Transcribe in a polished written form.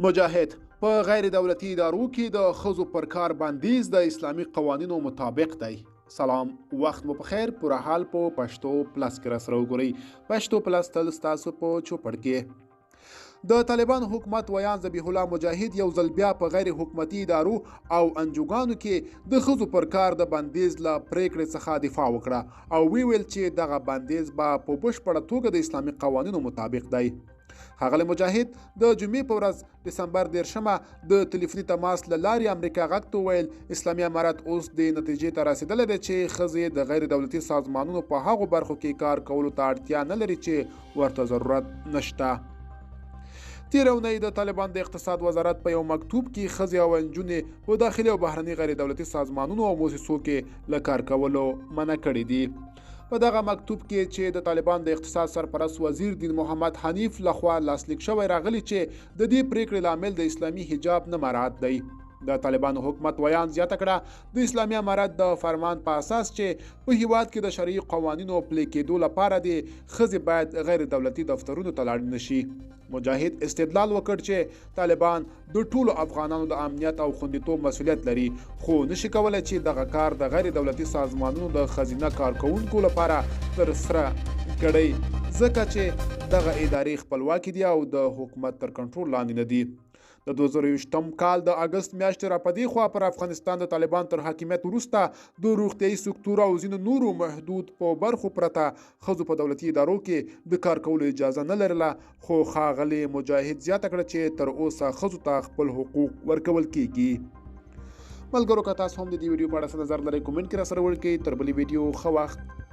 مجاهد په غیر دولتي ادارو کې د ښځو پر کار بندیز د اسلامي قوانینو مطابق دی. سلام، وخت مو پخیر. پوره حال په پښتو پلس کې را سره وګورئ. پښتو پلس تل ستاسو په چوپړ کې. د طالبان حکومت ویان ذبیح الله مجاهد یو ځل بیا په غیر حکومتي ادارو او انجوګانو کې د ښځو پر کار د بندیز له پریکړې څخه دفاع وکړه او ویل چې دغه بندیز به په بشپړه توګه د اسلامي قوانینو مطابق دی. ښاغلی مجاهد د جمعې په ورځ ډسمبر 10 د ټلیفوني تماس له لارې امریکا غږ ته وویل اسلامي امارت اوس د نتیجې ته رسېدلی دی چې ښځې د غیر دولتي سازمانونو په هغو برخو کې کار کولو ته اړتیا نه لري چې ورته ضرورت نشته. تېره اونۍ د طالبان د اقتصاد وزارت په یو مکتوب کې ښځې او نجونې په داخلي او بهرني غیر دولتي سازمانونو او موسسو کې له کار کولو منع کړي دي. په دغه مکتوب کې چې د طالبان د اقتصاد سرپرست وزیر دین محمد حنیف لخوا لاسلیک شوی راغلی چې د دې پریکړې لامل د اسلامي حجاب نه مراعات دی. د طالبانو حکومت ویان زیاته کړه د اسلامي امارت د فرمان په اساس چې په هیواد کې د شرعي قوانینو پلي کېدو لپاره د ښځې باید غیر دولتي دفترونو ته لاړ نشي. مجاهد استدلال وکړ چې طالبان د ټولو افغانانو د امنیت او خوندیتوب مسؤلیت لري خو نشي کولای چې دغه کار د غیر دولتي سازمانونو د ښځینه کارکوونکو لپاره ترسره کړي ځکه چې دغه ادارې خپلواکي دي او د حکومت تر کنټرول لاندې نه دي. د 2020 کال د اگست میاشتې را پدې خوا پر افغانستان د طالبان تر حاکمیت وروسته د روغتیايي سکتور او ځینو نورو محدود په برخو پرته ښځو په دولتي ادارو کې د کار کولو اجازه نه لرله خو ښاغلي مجاهد زیاته کړه چې تر اوسه ښځو ته خپل حقوق ورکول کیږي. ملګرو که تاسو هم د دې ویډیو په اړه څه نظر لرئ کومنټ کې را سره ولیکئ. تر بلې ویډیو ښه وخت.